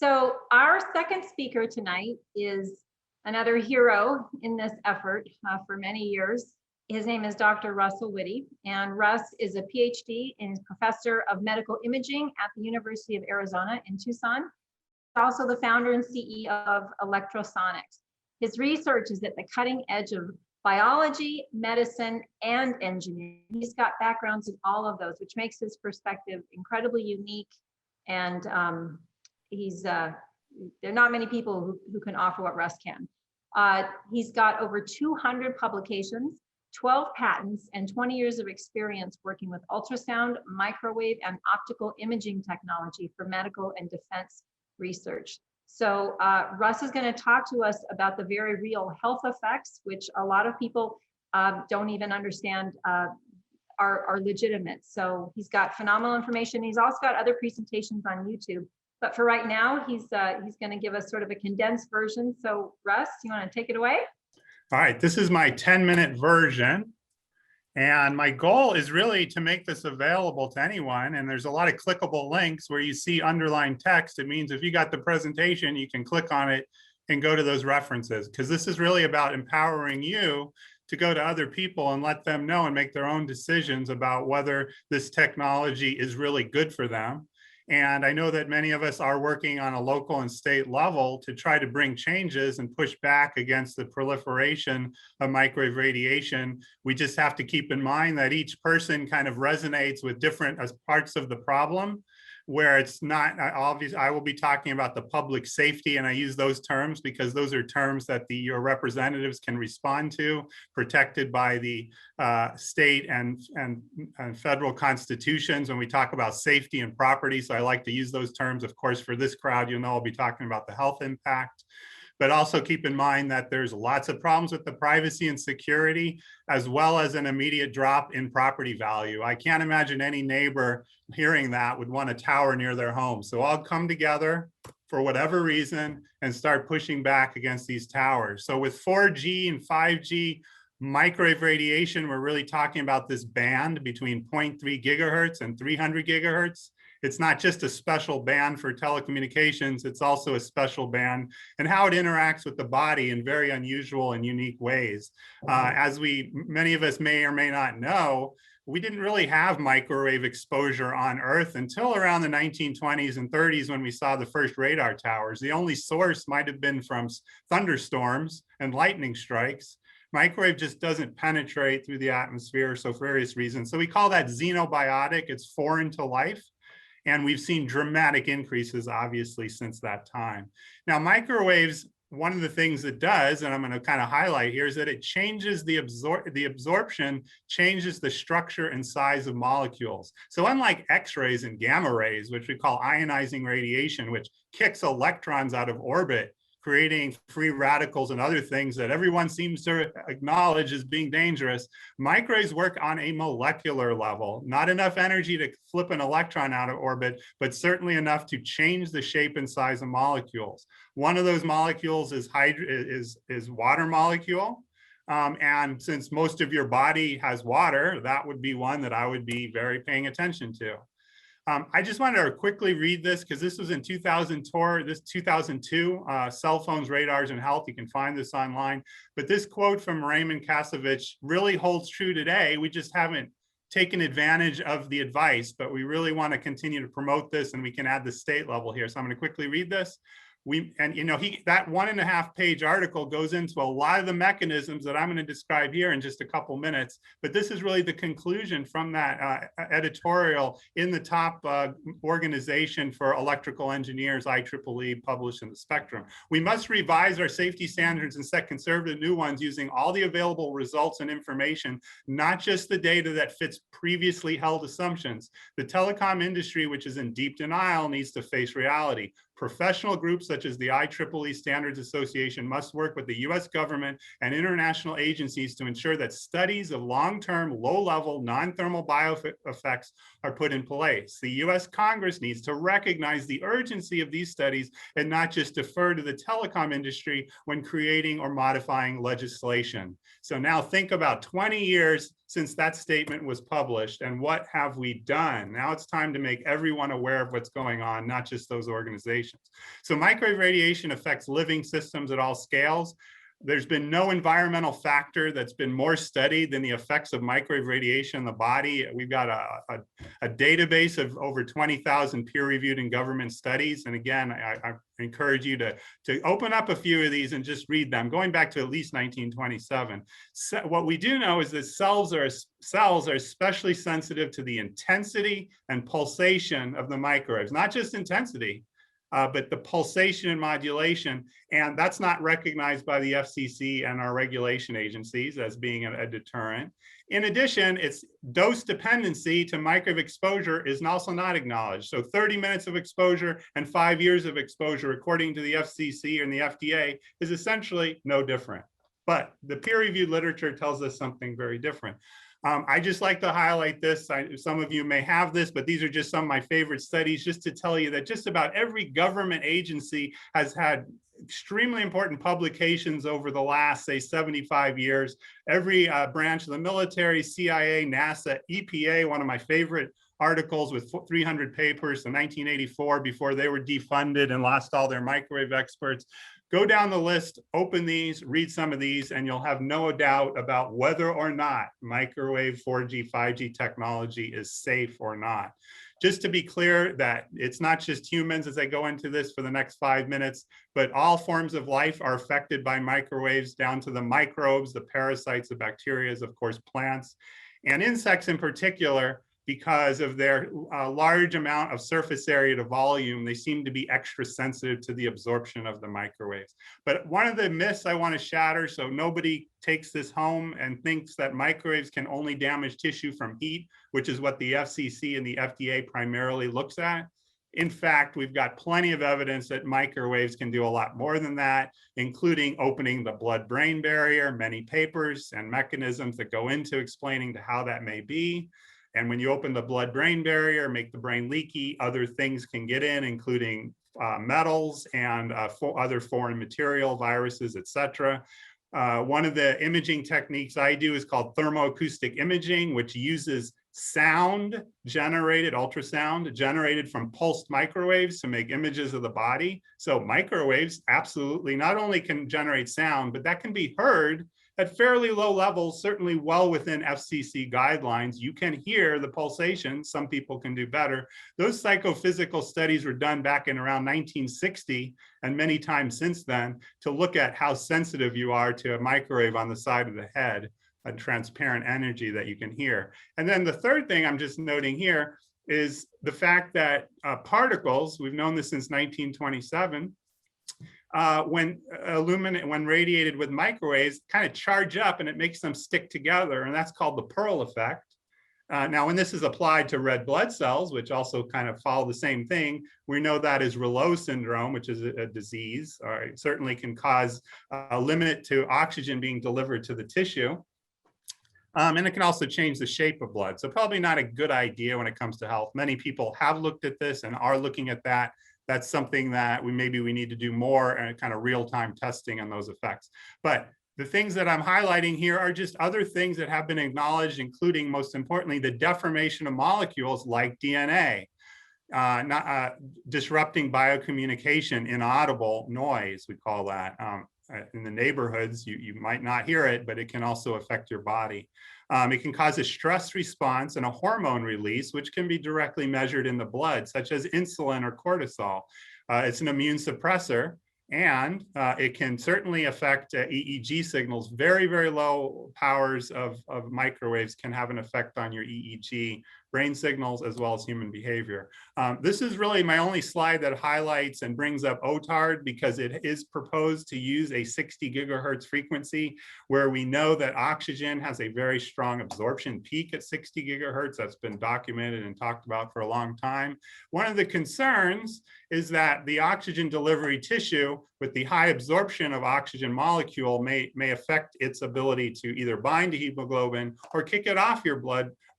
So our second speaker tonight is another hero in this effort for many years. His name is Dr. Russell Witte, and Russ is a PhD and professor of medical imaging at the University of Arizona in Tucson. He's also the founder and CEO of Electrosonics. His research is at the cutting edge of biology, medicine, and engineering. He's got backgrounds in all of those, which makes his perspective incredibly unique. And there are not many people who can offer what Russ can. He's got over 200 publications, 12 patents, and 20 years of experience working with ultrasound, microwave, and optical imaging technology for medical and defense research. So Russ is going to talk to us about the very real health effects, which a lot of people don't even understand are legitimate. So he's got phenomenal information. He's also got other presentations on YouTube. But for right now, he's going to give us sort of a condensed version. So Russ, you want to take it away? All right, this is my 10-minute version. And my goal is really to make this available to anyone. And there's a lot of clickable links where you see underlined text. It means if you got the presentation, you can click on it and go to those references, because this is really about empowering you to go to other people and let them know and make their own decisions about whether this technology is really good for them. And I know that many of us are working on a local and state level to try to bring changes and push back against the proliferation of microwave radiation. We just have to keep in mind that each person kind of resonates with different parts of the problem, where it's not obvious. I will be talking about the public safety, and I use those terms because those are terms that your representatives can respond to, protected by the state and federal constitutions when we talk about safety and property. So I like to use those terms. Of course, for this crowd, you'll know I'll be talking about the health impact. But also keep in mind that there's lots of problems with the privacy and security, as well as an immediate drop in property value. I can't imagine any neighbor hearing that would want a tower near their home. So I'll come together for whatever reason and start pushing back against these towers. So with 4G and 5G microwave radiation, we're really talking about this band between 0.3 gigahertz and 300 gigahertz. It's not just a special band for telecommunications, it's also a special band and how it interacts with the body in very unusual and unique ways. As many of us may or may not know, we didn't really have microwave exposure on Earth until around the 1920s and 30s when we saw the first radar towers. The only source might have been from thunderstorms and lightning strikes. Microwave just doesn't penetrate through the atmosphere, so for various reasons. So we call that xenobiotic. It's foreign to life. And we've seen dramatic increases, obviously, since that time. Now, microwaves, one of the things it does, and I'm going to kind of highlight here, is that it changes the absorption, changes the structure and size of molecules. So unlike X-rays and gamma rays, which we call ionizing radiation, which kicks electrons out of orbit, creating free radicals and other things that everyone seems to acknowledge as being dangerous, microwaves work on a molecular level. Not enough energy to flip an electron out of orbit, but certainly enough to change the shape and size of molecules. One of those molecules is water molecule. And since most of your body has water, that would be one that I would be very paying attention to. I just wanted to quickly read this because this was in 2002, cell phones, radars, and health. You can find this online. But this quote from Raymond Kasevich really holds true today. We just haven't taken advantage of the advice, but we really want to continue to promote this, and we can add the state level here. So I'm going to quickly read this. That 1.5-page article goes into a lot of the mechanisms that I'm going to describe here in just a couple minutes. But this is really the conclusion from that editorial in the top organization for electrical engineers, IEEE, published in the Spectrum. We must revise our safety standards and set conservative new ones using all the available results and information, not just the data that fits previously held assumptions. The telecom industry, which is in deep denial, needs to face reality. Professional groups such as the IEEE Standards Association must work with the US government and international agencies to ensure that studies of long-term, low-level, non-thermal bioeffects are put in place. The US Congress needs to recognize the urgency of these studies and not just defer to the telecom industry when creating or modifying legislation. So now think about 20 years since that statement was published, and what have we done? Now it's time to make everyone aware of what's going on, not just those organizations. So microwave radiation affects living systems at all scales. There's been no environmental factor that's been more studied than the effects of microwave radiation in the body. We've got a database of over 20,000 peer-reviewed and government studies. And again, I encourage you to open up a few of these and just read them, going back to at least 1927. So what we do know is that cells are especially sensitive to the intensity and pulsation of the microwaves, not just intensity, but the pulsation and modulation, and that's not recognized by the FCC and our regulation agencies as being a deterrent. In addition, its dose dependency to microwave exposure is also not acknowledged. So 30 minutes of exposure and 5 years of exposure, according to the FCC and the FDA, is essentially no different. But the peer-reviewed literature tells us something very different. I just like to highlight this. Some of you may have this, but these are just some of my favorite studies, just to tell you that just about every government agency has had extremely important publications over the last, say, 75 years. Every branch of the military, CIA, NASA, EPA, one of my favorite articles with 300 papers in 1984 before they were defunded and lost all their microwave experts. Go down the list, open these, read some of these, and you'll have no doubt about whether or not microwave 4G, 5G technology is safe or not. Just to be clear that it's not just humans as I go into this for the next 5 minutes, but all forms of life are affected by microwaves down to the microbes, the parasites, the bacteria, of course, plants, and insects in particular. Because of their large amount of surface area to volume, they seem to be extra sensitive to the absorption of the microwaves. But one of the myths I want to shatter so nobody takes this home and thinks that microwaves can only damage tissue from heat, which is what the FCC and the FDA primarily looks at. In fact, we've got plenty of evidence that microwaves can do a lot more than that, including opening the blood-brain barrier, many papers and mechanisms that go into explaining to how that may be. And when you open the blood-brain barrier, make the brain leaky, other things can get in, including metals and other foreign material, viruses, et cetera. One of the imaging techniques I do is called thermoacoustic imaging, which uses sound generated, ultrasound generated from pulsed microwaves to make images of the body. So microwaves absolutely not only can generate sound, but that can be heard at fairly low levels, certainly well within FCC guidelines. You can hear the pulsation. Some people can do better. Those psychophysical studies were done back in around 1960 and many times since then to look at how sensitive you are to a microwave on the side of the head, a transparent energy that you can hear. And then the third thing I'm just noting here is the fact that particles, we've known this since 1927, when radiated with microwaves, kind of charge up and it makes them stick together, and that's called the Pearl effect. Now, when this is applied to red blood cells, which also kind of follow the same thing, we know that is Rouleau syndrome, which is a disease, or it certainly can cause a limit to oxygen being delivered to the tissue. And it can also change the shape of blood. So probably not a good idea when it comes to health. Many people have looked at this and are looking at that. That's something that we need to do more and kind of real-time testing on those effects. But the things that I'm highlighting here are just other things that have been acknowledged, including, most importantly, the deformation of molecules like DNA, disrupting biocommunication, inaudible noise, we call that. In the neighborhoods, you might not hear it, but it can also affect your body. It can cause a stress response and a hormone release, which can be directly measured in the blood, such as insulin or cortisol. It's an immune suppressor, and it can certainly affect EEG signals. Very, very low powers of microwaves can have an effect on your EEG brain signals, as well as human behavior. This is really my only slide that highlights and brings up Otard, because it is proposed to use a 60 gigahertz frequency, where we know that oxygen has a very strong absorption peak at 60 gigahertz. That's been documented and talked about for a long time. One of the concerns is that the oxygen delivery tissue with the high absorption of oxygen molecule may affect its ability to either bind to hemoglobin or kick it off your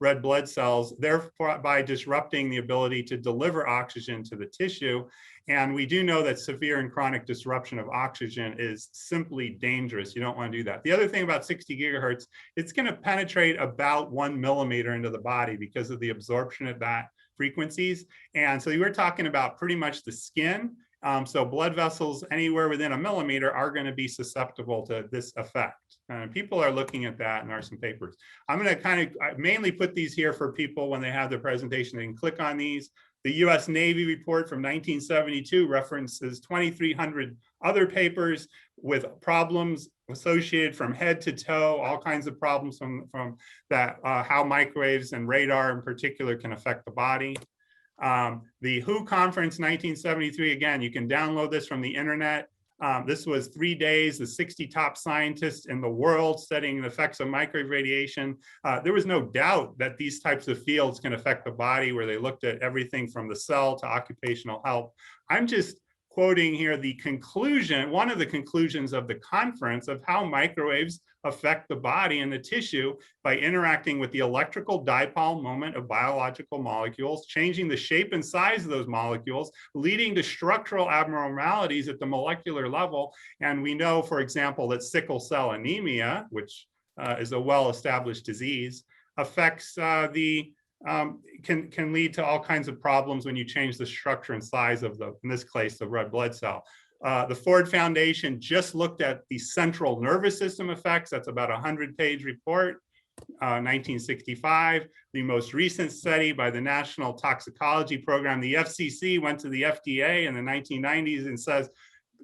red blood cells, thereby disrupting the ability to deliver oxygen to the tissue. And we do know that severe and chronic disruption of oxygen is simply dangerous. You don't want to do that. The other thing about 60 gigahertz, it's going to penetrate about 1 millimeter into the body because of the absorption of that frequencies. And so we're talking about pretty much the skin. So blood vessels anywhere within 1 millimeter are going to be susceptible to this effect. People are looking at that, and there are some papers. I'm going to kind of mainly put these here for people when they have their presentation. They can click on these. The US Navy report from 1972 references 2,300 other papers with problems associated from head to toe, all kinds of problems from that, how microwaves and radar in particular can affect the body. The WHO conference 1973, again, you can download this from the internet. This was 3 days, the 60 top scientists in the world studying the effects of microwave radiation. There was no doubt that these types of fields can affect the body, where they looked at everything from the cell to occupational health. I'm just quoting here the conclusion, one of the conclusions of the conference, of how microwaves affect the body and the tissue by interacting with the electrical dipole moment of biological molecules, changing the shape and size of those molecules, leading to structural abnormalities at the molecular level. And we know, for example, that sickle cell anemia, which is a well-established disease, affects can lead to all kinds of problems when you change the structure and size of in this case, the red blood cell. The Ford Foundation just looked at the central nervous system effects. That's about a 100-page report, 1965. The most recent study by the National Toxicology Program, the FCC, went to the FDA in the 1990s and says,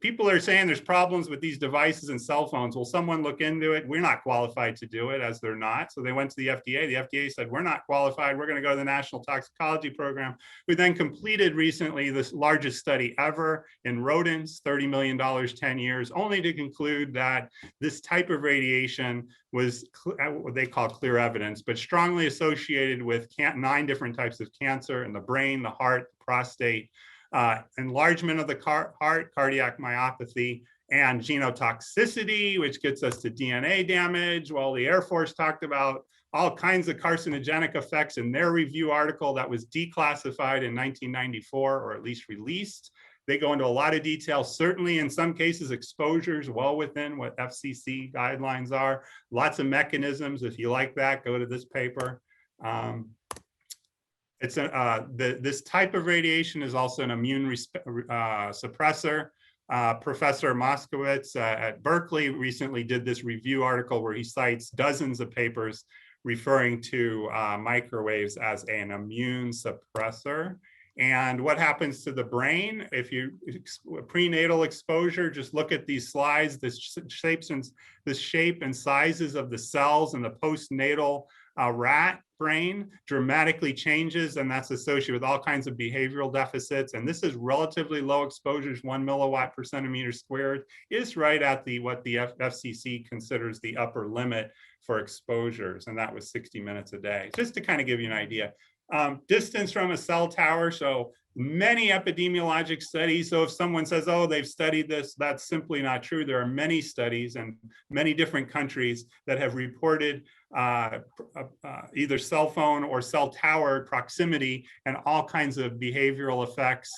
people are saying there's problems with these devices and cell phones. Will someone look into it? We're not qualified to do it, as they're not. So they went to the FDA. The FDA said, we're not qualified. We're going to go to the National Toxicology Program. We then completed recently this largest study ever in rodents, $30 million, 10 years, only to conclude that this type of radiation was what they call clear evidence, but strongly associated with 9 different types of cancer in the brain, the heart, the prostate, enlargement of the heart, cardiac myopathy, and genotoxicity, which gets us to DNA damage. Well, the Air Force talked about all kinds of carcinogenic effects in their review article that was declassified in 1994, or at least released. They go into a lot of detail, certainly in some cases, exposures well within what FCC guidelines are. Lots of mechanisms. If you like that, go to this paper. This type of radiation is also an immune suppressor. Professor Moskowitz at Berkeley recently did this review article where he cites dozens of papers referring to microwaves as an immune suppressor. And what happens to the brain if you prenatal exposure? Just look at these slides. The shape and sizes of the cells in the postnatal rat brain dramatically changes, and that's associated with all kinds of behavioral deficits. And this is relatively low exposures, 1 milliwatt per centimeter squared, is right at what the FCC considers the upper limit for exposures, and that was 60 minutes a day, just to kind of give you an idea. Distance from a cell tower, so many epidemiologic studies. So if someone says, oh, they've studied this, that's simply not true. There are many studies in many different countries that have reported either cell phone or cell tower proximity and all kinds of behavioral effects,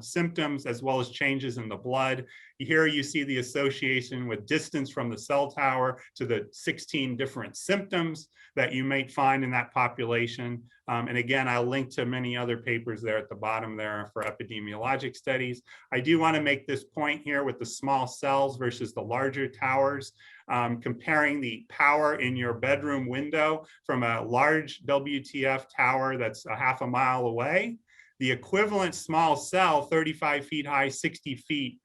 symptoms, as well as changes in the blood. Here you see the association with distance from the cell tower to the 16 different symptoms that you might find in that population. And again, I'll link to many other papers there at the bottom there for epidemiologic studies. I do want to make this point here with the small cells versus the larger towers. Comparing the power in your bedroom window from a large WTF tower that's a half a mile away, the equivalent small cell, 35 feet high, 60 feet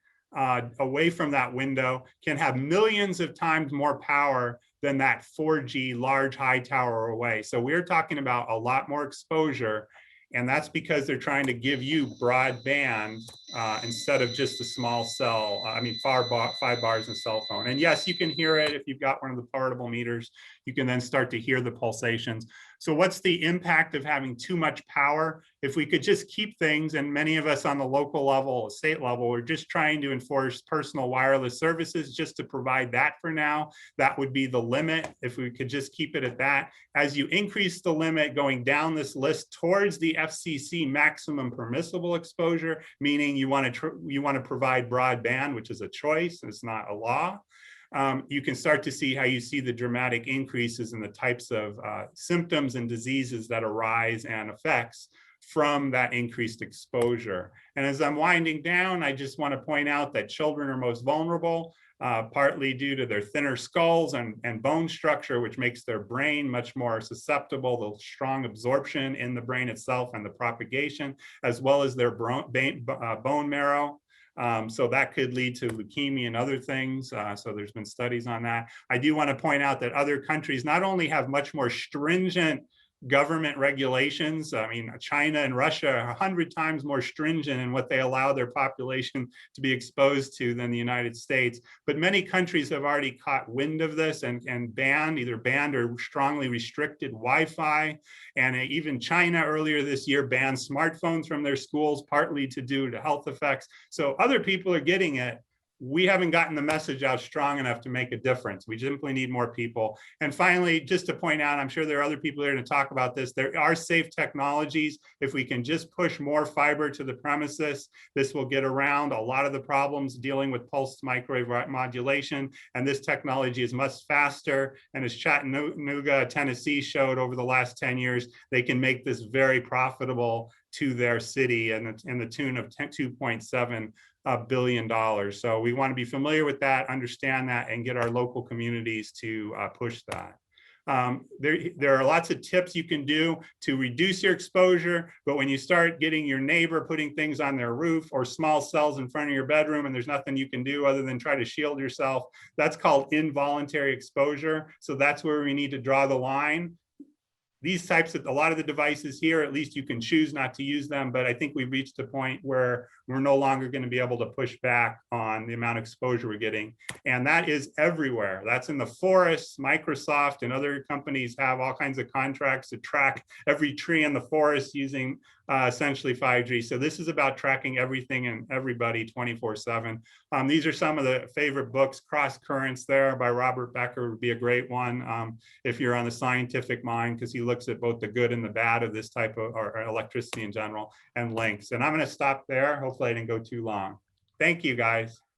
away from that window, can have millions of times more power than that 4G large high tower away. So we're talking about a lot more exposure. And that's because they're trying to give you broadband instead of just a small cell. 5 bars and cell phone. And yes, you can hear it if you've got one of the portable meters. You can then start to hear the pulsations. So what's the impact of having too much power? If we could just keep things, and many of us on the local level, state level, we're just trying to enforce personal wireless services just to provide that for now. That would be the limit if we could just keep it at that. As you increase the limit going down this list towards the FCC maximum permissible exposure, meaning you want to provide broadband, which is a choice, it's not a law. You can start to see how you see the dramatic increases in the types of symptoms and diseases that arise and effects from that increased exposure. And as I'm winding down, I just want to point out that children are most vulnerable, partly due to their thinner skulls and bone structure, which makes their brain much more susceptible to strong absorption in the brain itself and the propagation, as well as their bone marrow. So that could lead to leukemia and other things. So there's been studies on that. I do want to point out that other countries not only have much more stringent government regulations. I mean, China and Russia are 100 times more stringent in what they allow their population to be exposed to than the United States. But many countries have already caught wind of this and either banned or strongly restricted Wi-Fi. And even China earlier this year banned smartphones from their schools, partly due to health effects. So other people are getting it. We haven't gotten the message out strong enough to make a difference. We simply need more people. And finally, just to point out, I'm sure there are other people here to talk about this. There are safe technologies. If we can just push more fiber to the premises, this will get around a lot of the problems dealing with pulsed microwave modulation. And this technology is much faster. And as Chattanooga, Tennessee showed over the last 10 years, they can make this very profitable to their city in the tune of $2.7 billion. So we want to be familiar with that, understand that, and get our local communities to push that. There are lots of tips you can do to reduce your exposure, but when you start getting your neighbor putting things on their roof or small cells in front of your bedroom and there's nothing you can do other than try to shield yourself, that's called involuntary exposure. So that's where we need to draw the line. These types of, a lot of the devices here, at least you can choose not to use them, but I think we've reached a point where we're no longer going to be able to push back on the amount of exposure we're getting. And that is everywhere. That's in the forests. Microsoft and other companies have all kinds of contracts to track every tree in the forest using essentially 5G. So this is about tracking everything and everybody 24/7. These are some of the favorite books. Cross Currents there by Robert Becker would be a great one if you're on the scientific mind, because he looks at both the good and the bad of this type of or electricity in general, and links. And I'm going to stop there. Hopefully I didn't go too long. Thank you, guys.